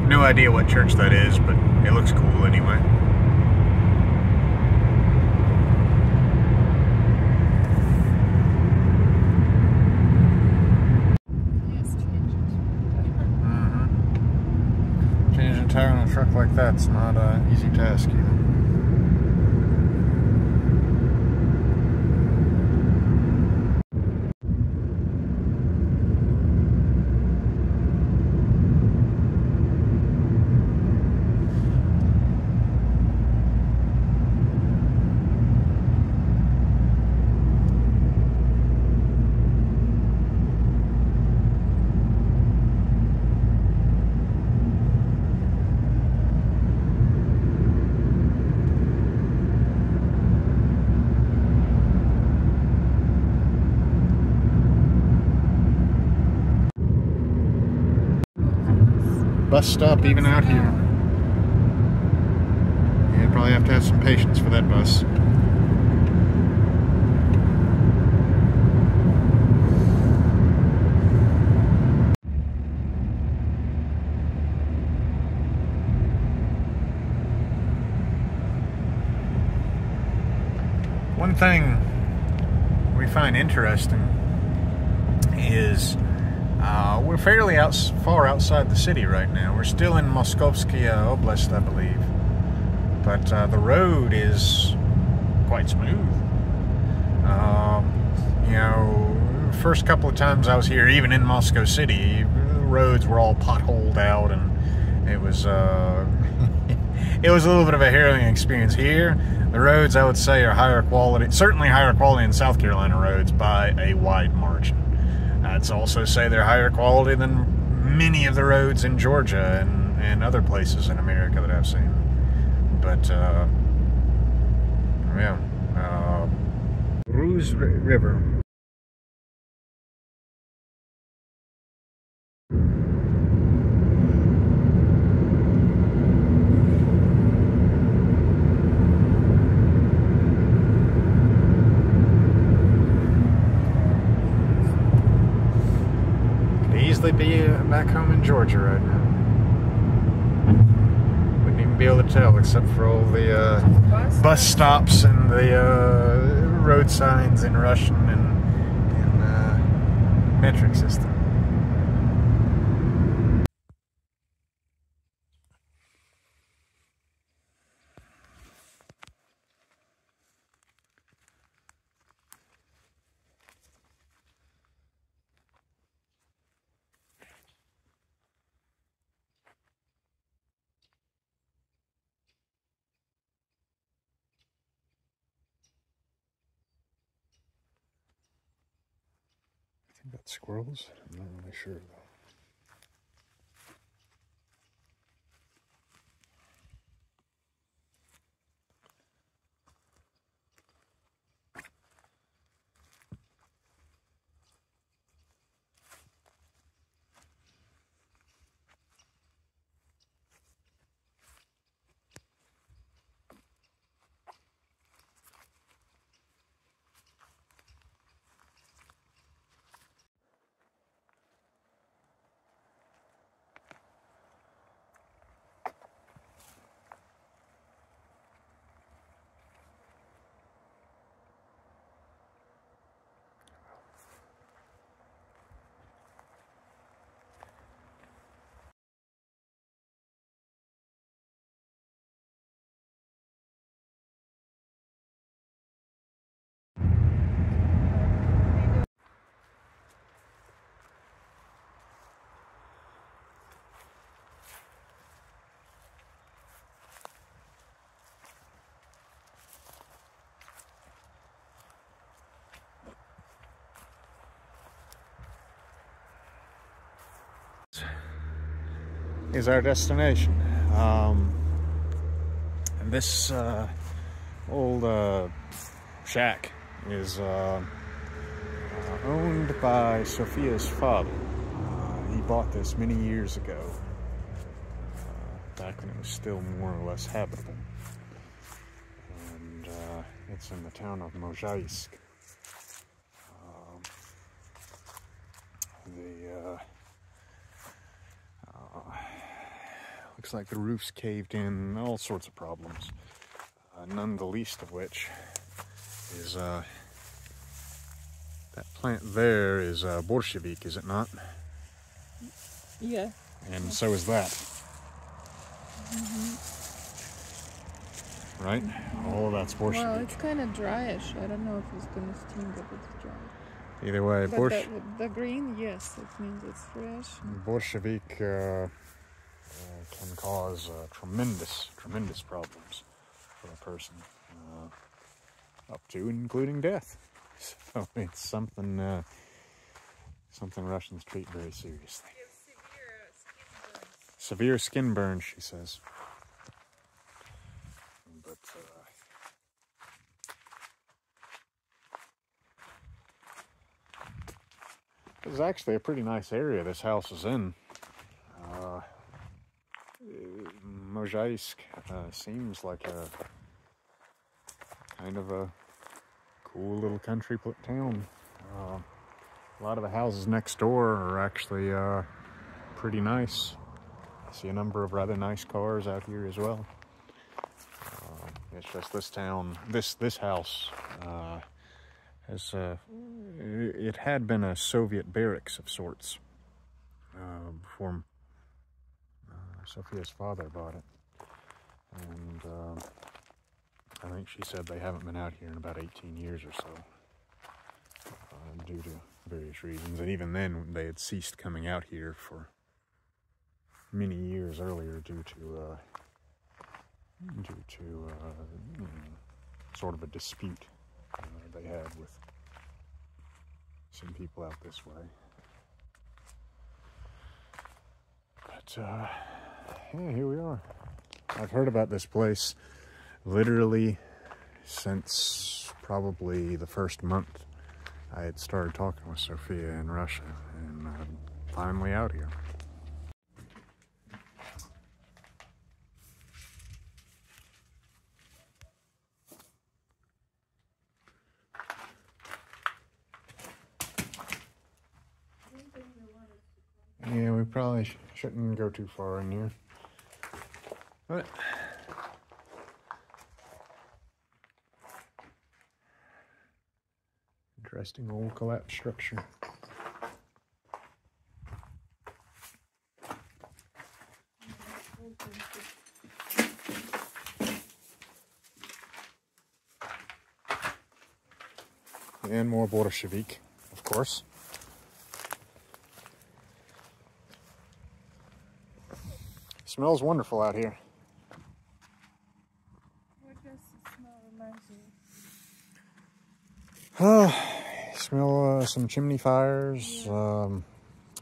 have no idea what church that is, but it looks cool anyway. Changing a tire on a truck like that's not an easy task either. Bus stop even out here. Yeah, probably have to have some patience for that bus. One thing we find interesting is we're fairly far outside the city right now. We're still in Mozhaysk Oblast, I believe. But the road is quite smooth. You know, first couple of times I was here, even in Moscow City, the roads were all potholed out, and it was it was a little bit of a harrowing experience. Here, the roads, I would say, are higher quality, certainly higher quality than South Carolina roads by a wide margin. I'd also say they're higher quality than many of the roads in Georgia and other places in America that I've seen. But, yeah, Ruse River. Easily be back home in Georgia right now. Wouldn't even be able to tell except for all the bus stops and the road signs in Russian and metric system. I think that's squirrels. I'm not really sure though. Is our destination. And this old shack is owned by Sophia's father. He bought this many years ago, back when it was still more or less habitable. And it's in the town of Mozhaysk. looks like the roof's caved in, all sorts of problems. None the least of which is that plant there is Bolshevik, is it not? Yeah. And so is that. Right? All of that's Bolshevik. Well, it's kind of dryish. I don't know if it's going to sting if it's dry. Either way, But the green, yes, it means it's fresh. Bolshevik can cause tremendous problems for a person, up to and including death. So it's something Russians treat very seriously. Severe skin burns, she says. But this is actually a pretty nice area this house is in. Mozhaysk seems like a kind of a cool little country town. A lot of the houses next door are actually pretty nice. I see a number of rather nice cars out here as well. It's just this town, this house has it had been a Soviet barracks of sorts before Sophia's father bought it, and I think she said they haven't been out here in about 18 years or so, due to various reasons, and even then they had ceased coming out here for many years earlier due to sort of a dispute they had with some people out this way. But yeah, here we are. I've heard about this place literally since probably the first month I had started talking with Sophia in Russia, and I'm finally out here. Yeah, we probably shouldn't go too far in here. But interesting old collapsed structure. And more Bolshevik, of course. Smells wonderful out here. What does the smell remind you? Smell some chimney fires,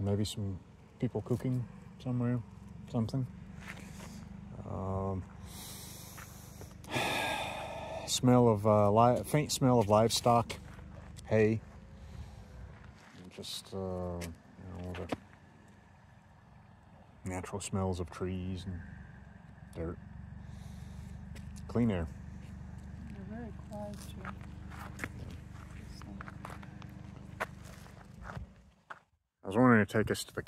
maybe some people cooking somewhere, something. Smell of faint smell of livestock, hay, and just the natural smells of trees and dirt. Clean air. You're very quiet too. I was wanting to take us to the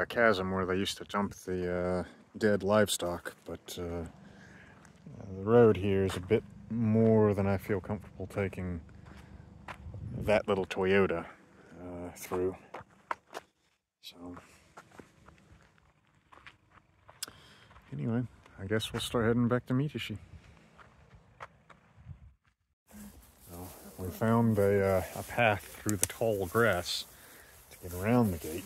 chasm where they used to dump the dead livestock, but the road here is a bit more than I feel comfortable taking that little Toyota through. So anyway, I guess we'll start heading back to Mitishi. So we found a path through the tall grass to get around the gate.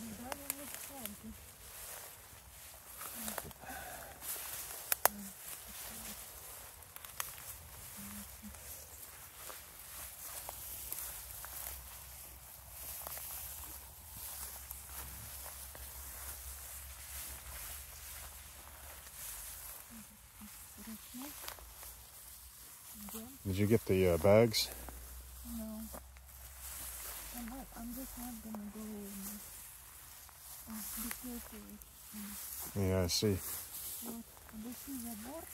Did you get the bags? No. I'm just not gonna go in. Be careful. Yeah, I see. Look, this is a board.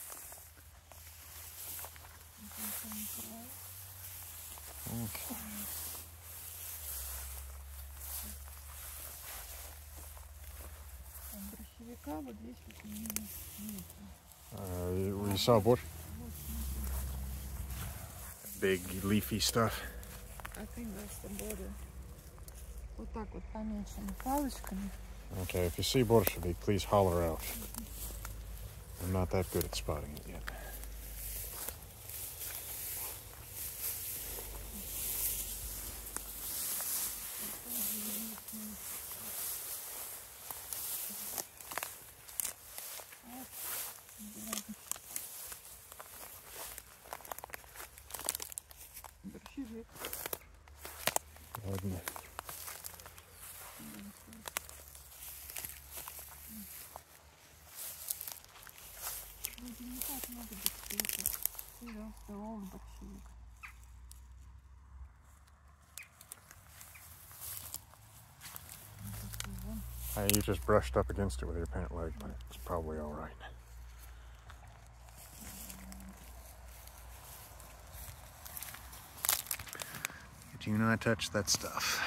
Okay. Река вот здесь вот нет. We saw bush. Big leafy stuff. I think that's the border. Вот так вот помечено палочками. Okay, if you see Bolshevik, please holler out. I'm not that good at spotting it yet. Борщевик. Ладно. Вроде не так много борщевиков. Просто all борщевик. You just brushed up against it with your pant leg, but it's probably all right. Do not touch that stuff.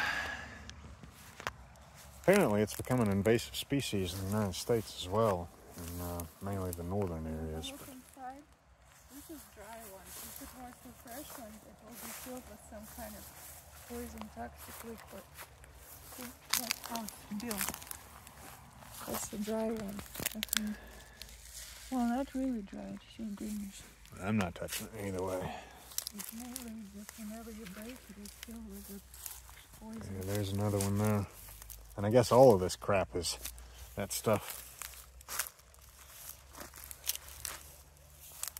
Apparently it's become an invasive species in the United States as well, in mainly the northern areas. Look inside. This is dry one. If it was the fresh one, it will be filled with some kind of poison toxic liquid. See, that's how it's built. That's the dry one, I think. Well, not really dry, it's just greenish. I'm not touching it either way. It's mainly just whenever you break it, it's filled with the poison. Yeah, there's another one there. And I guess all of this crap is that stuff.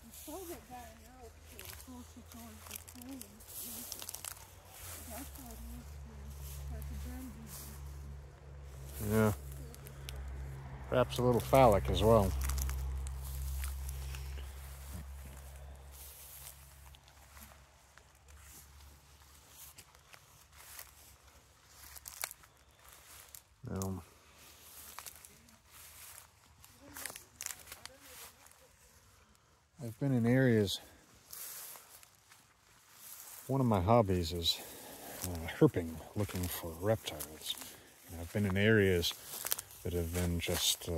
I saw that guy out closer towards the plane. That's how it used to like a burn business. Yeah. Perhaps a little phallic as well. I've been in areas, one of my hobbies is herping, looking for reptiles. And I've been in areas that have been just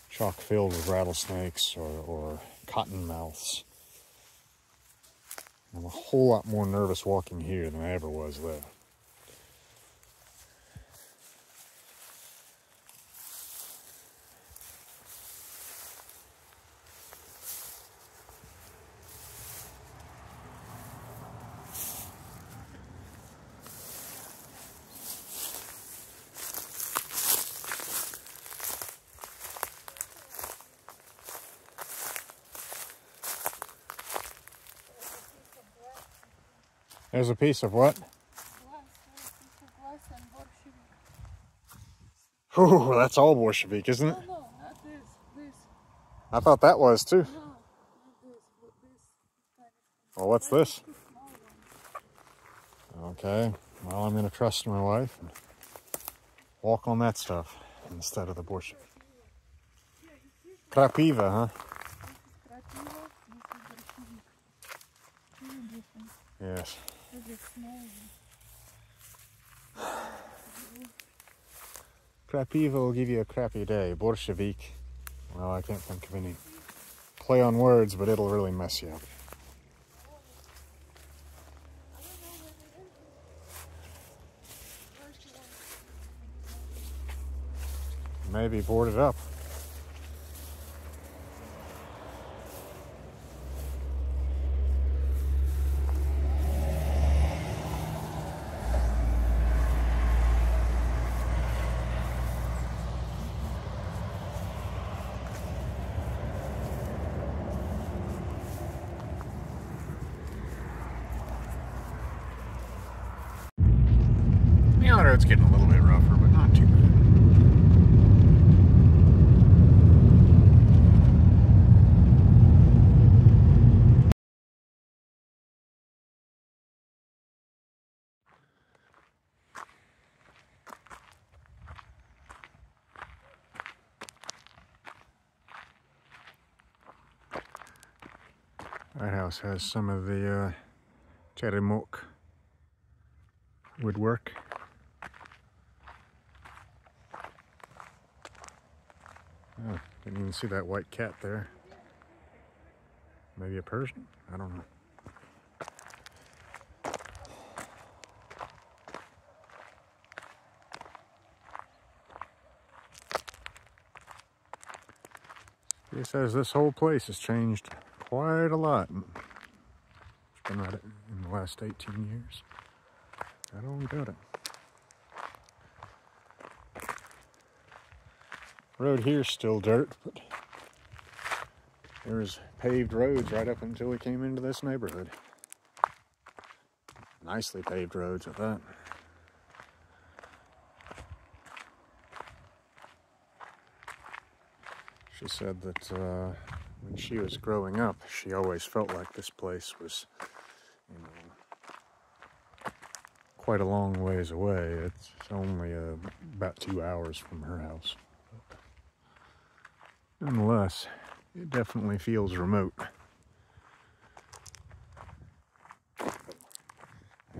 chock filled with rattlesnakes or cottonmouths. I'm a whole lot more nervous walking here than I ever was there. There's a piece of what? Glass and Bolshevik. Oh, that's all Bolshevik, isn't it? No, not this. This. I thought that was too. No, not this. But this. Well, what's this? The small one. Okay, well, I'm going to trust my wife and walk on that stuff instead of the Bolshevik. Krapiva, huh? This is Krapiva, this is Bolshevik. Really different. Yes. This is small one. Krapiva will give you a crappy day. Bolshevik, well, I can't think of any play on words, but it'll really mess you up. Maybe board it up. The road's getting a little bit rougher, but not too bad. That house has some of the Terimok woodwork. Oh, didn't even see that white cat there. Maybe a Persian? I don't know. He says this whole place has changed quite a lot. It's been at it in the last 18 years. I don't doubt it. Road here's still dirt, but there's paved roads right up until we came into this neighborhood. Nicely paved roads at that. She said that when she was growing up, she always felt like this place was, you know, quite a long ways away. It's only about 2 hours from her house. But nonetheless, it definitely feels remote. I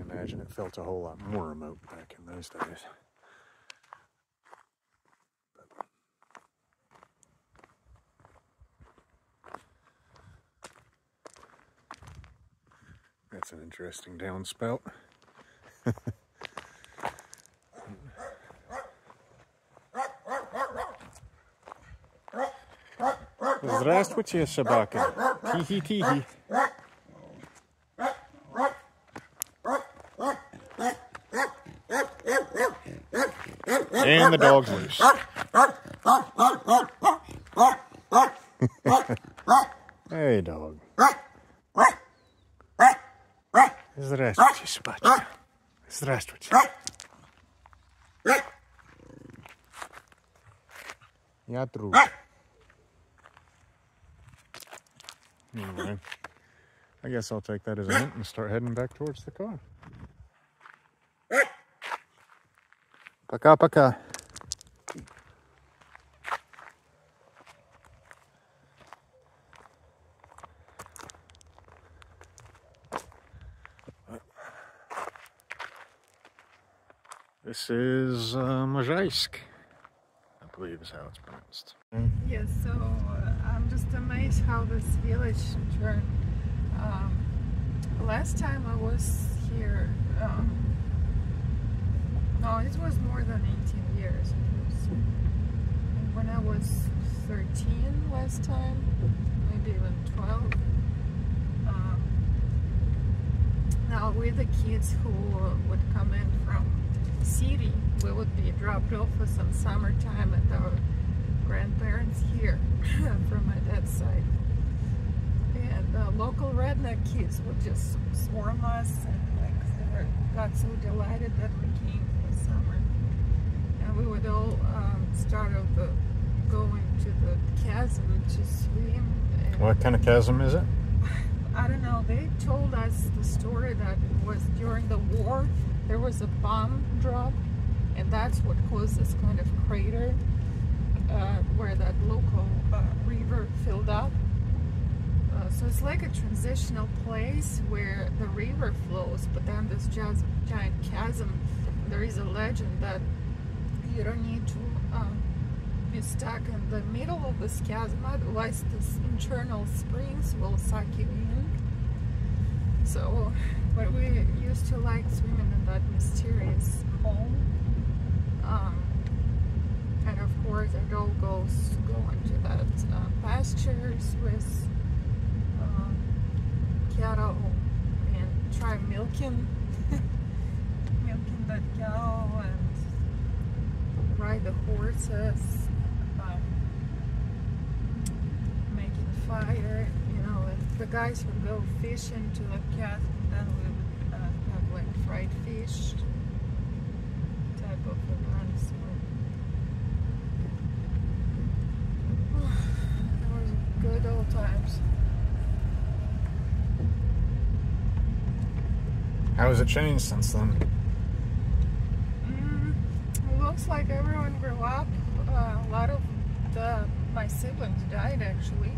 imagine it felt a whole lot more remote back in those days. That's an interesting downspout. Здравствуйте, собака. Тихи-тихи. And the dog's loose. Hey, dog. Здравствуйте, собачка. Здравствуйте. Я друг. Anyway, I guess I'll take that as a hint and start heading back towards the car. Пока-пока. This is Mozhaysk, I believe is how it's pronounced. Yes, so I'm just amazed how this village turned. Last time I was here, no, it was more than 18 years. It was when I was 13 last time, maybe even 12. Now with the kids who would come in from city, we would be dropped off for some summertime at our grandparents here from my dad's side, and local redneck kids would just swarm us, and like got so delighted that we came for the summer, and we would all start off going to the chasm to swim. What kind of chasm is it? I don't know. They told us the story that it was during the war. There was a bomb drop, and that's what caused this kind of crater where that local river filled up. So it's like a transitional place where the river flows, but then this giant chasm. There is a legend that you don't need to be stuck in the middle of this chasm, otherwise this internal springs will suck you in. So, but we used to like swimming in that mysterious hole. And of course it all goes into that pastures with cattle, and try milking that cow, and ride the horses, making fire, you know, and the guys would go fishing to the chasm, then we would have like fried fish type of events. It was good old times. How has it changed since then? It looks like everyone grew up. A lot of my siblings died actually.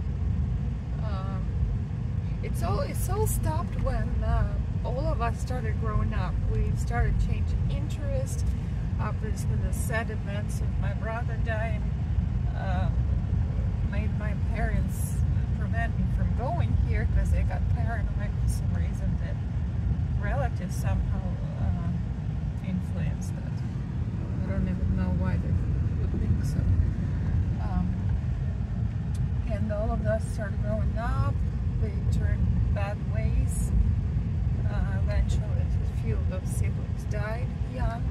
It's all stopped when all of us started growing up. We started changing interest. Obviously, the sad events of my brother dying my parents prevent me from going here because they got paranoid for some reason that relatives somehow influenced that. I don't even know why they would think so. And all of us started growing up. They turned bad ways. Eventually, a few of those siblings died young.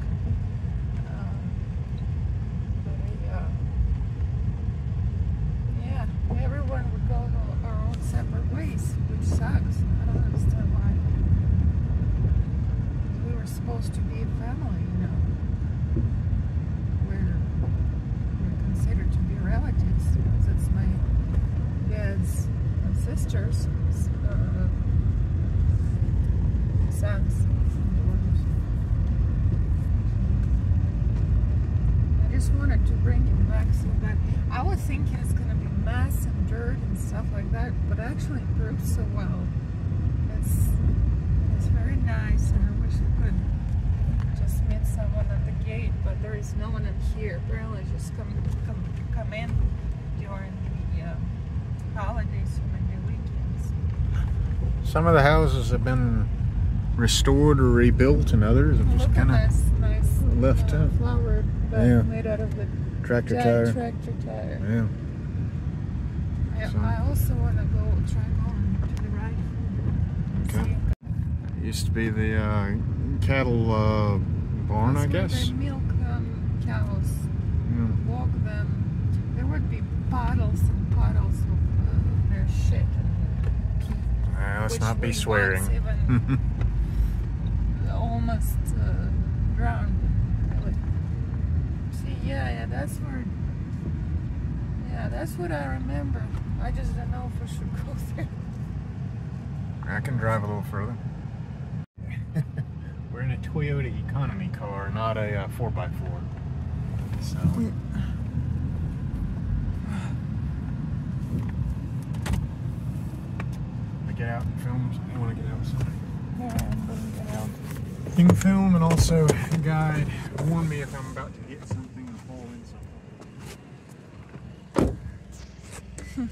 Yeah, everyone would go our own separate ways, which sucks. I don't understand why. We were supposed to be a family, you know. We're considered to be relatives. That's my dad's sisters, sons. I just wanted to bring him back so bad. I was thinking it's gonna be mess and dirt and stuff like that, but actually it proved so well. It's very nice, and I wish I could just meet someone at the gate, but there is no one in here. Apparently just come in during the holidays or maybe weekends. Some of the houses have been restored or rebuilt, and others have just kind of nice left out. Flower bed made out of the Tractor tire. Tractor tire. Yeah. So. I also want to try going to the right. Okay. It used to be the cattle barn, I guess. They milk cows, walk them. There would be puddles and puddles of their shit and pee. Let's not be swearing. Even almost drowned. Really. See, yeah, that's where. Yeah, that's what I remember. I just don't know if we should go there. I can drive a little further. We're in a Toyota economy car, not a 4x4. So. Get out and film. I want to get out something. Yeah, I'm going to get out. You can film and also guide. Warn me if I'm about to hit something and fall in something.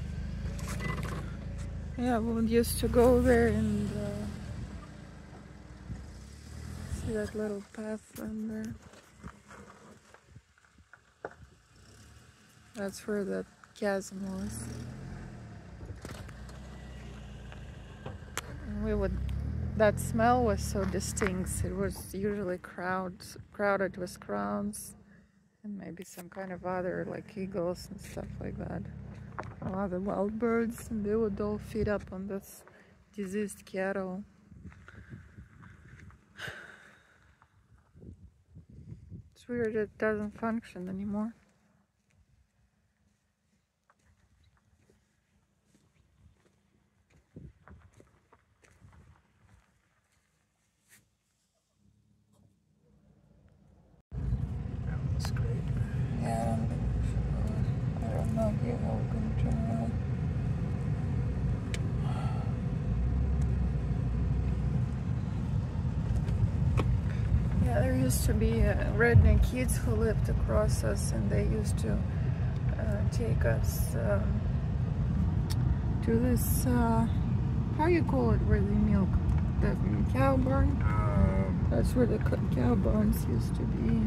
Yeah, we used to go there and see that little path from there. That's where that chasm was. That smell was so distinct. It was usually crowded with crowns and maybe some kind of other like eagles and stuff like that. A lot of wild birds, and they would all feed up on this diseased cattle. It's weird it doesn't function anymore. That's great. Yeah, I don't know how we're going to turn around. Yeah, there used to be redneck kids who lived across us, and they used to take us to this, how you call it, where they milk? The cow barn? That's where the cow barns used to be.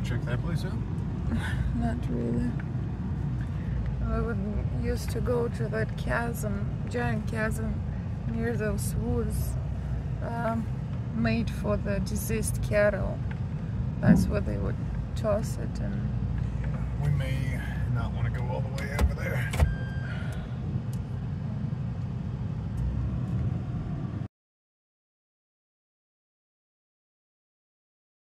Check that place out? Not really. I used to go to that chasm, giant chasm near those woods made for the diseased cattle. That's where they would toss it. And we may not want to go all the way over there.